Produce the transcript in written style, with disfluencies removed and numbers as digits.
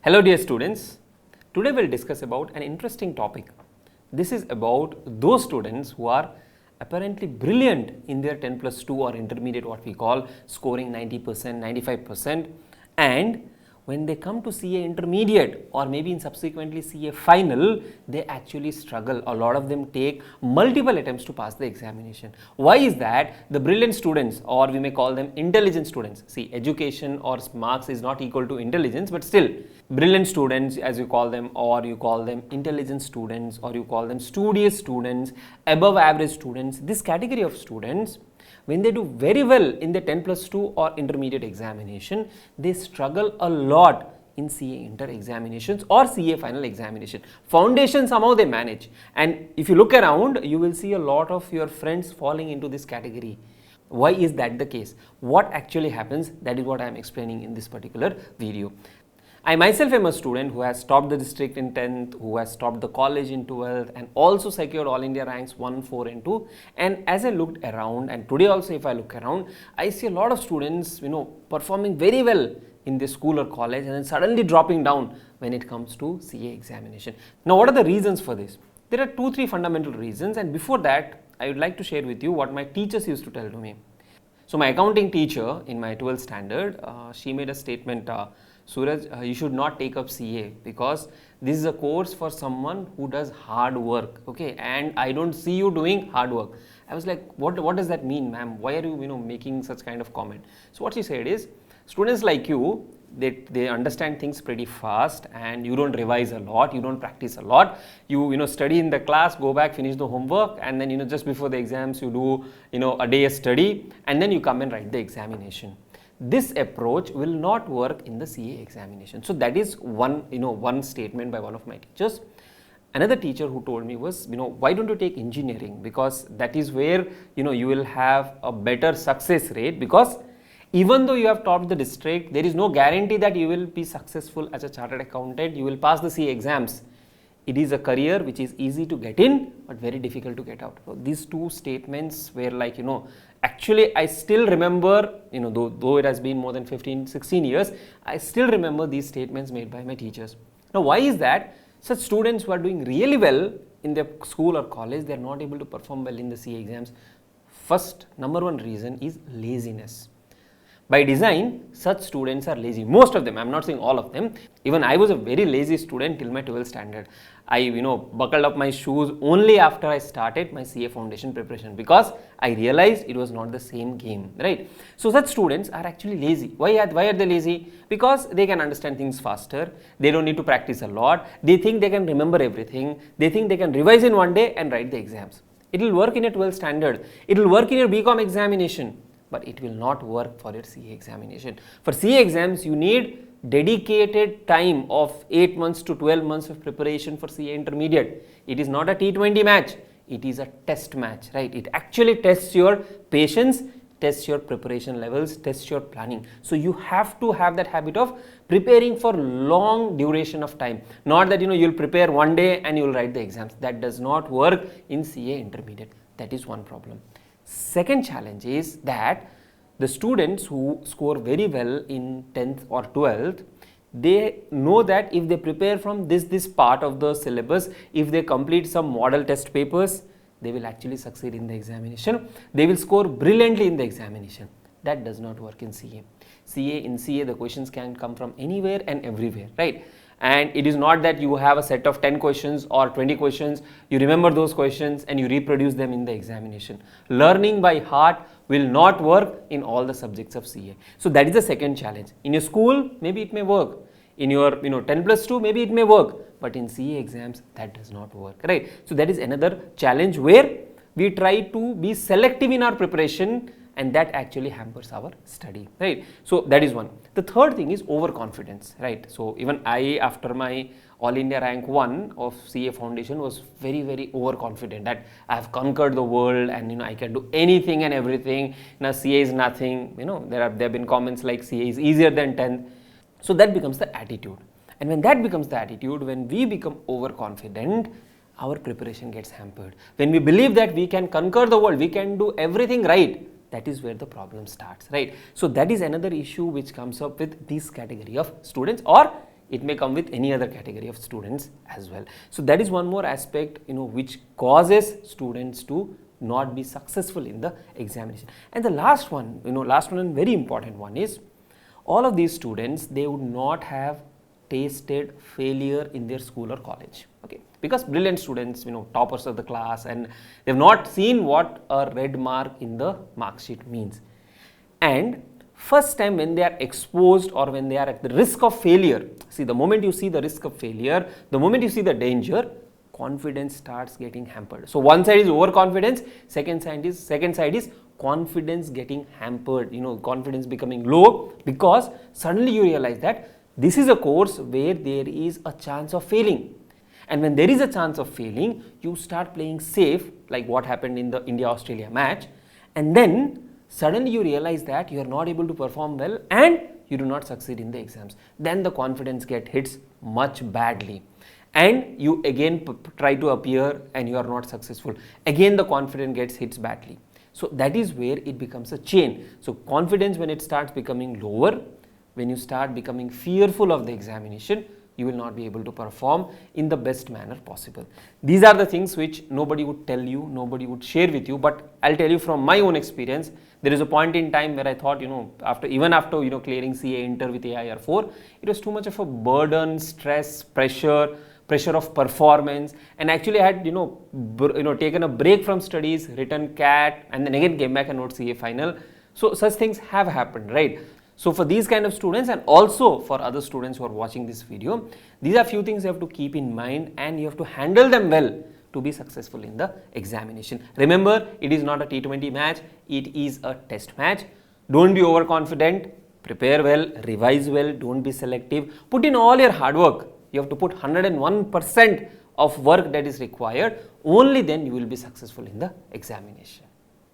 Hello dear students, today we'll discuss about an interesting topic. This is about those students who are apparently brilliant in their 10 plus 2 or intermediate, what we call scoring 90%, 95%, and when they come to CA intermediate or maybe in subsequently CA final, they actually struggle. A lot of them take multiple attempts to pass the examination. Why is that? The brilliant students, or we may call them intelligent students. See, education or marks is not equal to intelligence, but still brilliant students, as you call them, or you call them intelligent students, or you call them studious students, above average students, this category of students, when they do very well in the 10 plus 2 or intermediate examination, they struggle a lot in CA inter examinations or CA final examination. Foundation somehow they manage, and if you look around, you will see a lot of your friends falling into this category. Why is that the case? What actually happens? That is what I am explaining in this particular video. I myself am a student who has topped the district in 10th, who has topped the college in 12th, and also secured all India ranks 1, 4 and 2. And as I looked around, and today also if I look around, I see a lot of students, performing very well in their school or college and then suddenly dropping down when it comes to CA examination. Now, what are the reasons for this? There are 2-3 fundamental reasons, and before that, I would like to share with you what my teachers used to tell to me. So my accounting teacher in my 12th standard, she made a statement, Suraj, you should not take up CA because this is a course for someone who does hard work, okay, and I don't see you doing hard work. I was like, what does that mean, ma'am? Why are you, making such kind of comment? So what she said is, students like you, they understand things pretty fast, and you don't revise a lot, you don't practice a lot, you study in the class, go back, finish the homework, and then just before the exams you do a day study, and then you come and write the examination. This approach will not work in the CA examination. So that is one statement by one of my teachers. Another teacher who told me was, why don't you take engineering, because that is where you will have a better success rate, because even though you have topped the district, there is no guarantee that you will be successful as a chartered accountant, you will pass the CA exams. It is a career which is easy to get in but very difficult to get out. So these two statements were like, actually I still remember, though it has been more than 15-16 years, I still remember these statements made by my teachers. Now why is that? Such students who are doing really well in their school or college, they are not able to perform well in the CA exams. First, number one reason is laziness. By design, such students are lazy. Most of them, I am not saying all of them. Even I was a very lazy student till my 12th standard. I, buckled up my shoes only after I started my CA foundation preparation, because I realized it was not the same game, right? So such students are actually lazy. Why are they lazy? Because they can understand things faster. They don't need to practice a lot. They think they can remember everything. They think they can revise in one day and write the exams. It will work in a 12th standard. It will work in your BCom examination, but it will not work for your CA examination. For CA exams, you need dedicated time of 8 months to 12 months of preparation for CA intermediate. It is not a T20 match. It is a test match, right? It actually tests your patience, tests your preparation levels, tests your planning. So you have to have that habit of preparing for long duration of time. Not that you'll prepare one day and you'll write the exams. That does not work in CA intermediate. That is one problem. Second challenge is that the students who score very well in 10th or 12th, they know that if they prepare from this part of the syllabus, if they complete some model test papers, they will actually succeed in the examination. They will score brilliantly in the examination. That does not work in CA. In CA, the questions can come from anywhere and everywhere, right? And it is not that you have a set of 10 questions or 20 questions, you remember those questions and you reproduce them in the examination. Learning by heart will not work in all the subjects of CA. So that is the second challenge. In your school, maybe it may work. In your 10 plus 2, maybe it may work. But in CA exams, that does not work, right? So that is another challenge where we try to be selective in our preparation, and that actually hampers our study, right? So that is one. The third thing is overconfidence, right? So even I, after my All India rank 1 of CA foundation, was very, very overconfident that I have conquered the world and I can do anything and everything. Now CA is nothing. There have been comments like CA is easier than 10th. So that becomes the attitude. And when that becomes the attitude, when we become overconfident, our preparation gets hampered. When we believe that we can conquer the world, we can do everything right, that is where the problem starts, right? So that is another issue which comes up with this category of students, or it may come with any other category of students as well. So that is one more aspect, which causes students to not be successful in the examination. And the last one and very important one is, all of these students, they would not have tasted failure in their school or college, okay, because brilliant students, toppers of the class, and they've not seen what a red mark in the mark sheet means. And first time when they are exposed or when they are at the risk of failure, see, the moment you see the risk of failure, the moment you see the danger, confidence starts getting hampered. So one side is overconfidence, second side is confidence getting hampered, confidence becoming low, because suddenly you realize that this is a course where there is a chance of failing. And when there is a chance of failing, you start playing safe, like what happened in the India-Australia match, and then suddenly you realize that you are not able to perform well and you do not succeed in the exams. Then the confidence gets hit much badly, and you again try to appear and you are not successful. Again the confidence gets hit badly. So that is where it becomes a chain. So confidence, when it starts becoming lower, when you start becoming fearful of the examination, you will not be able to perform in the best manner possible. These are the things which nobody would tell you, nobody would share with you, but I'll tell you from my own experience. There is a point in time where I thought, after clearing CA Inter with AIR4, it was too much of a burden, stress, pressure of performance, and actually I had taken a break from studies, written CAT, and then again came back and wrote CA final. So such things have happened, right? So for these kind of students, and also for other students who are watching this video, these are few things you have to keep in mind, and you have to handle them well to be successful in the examination. Remember, it is not a T20 match, it is a test match. Don't be overconfident, prepare well, revise well, don't be selective, put in all your hard work. You have to put 101% of work that is required, only then you will be successful in the examination.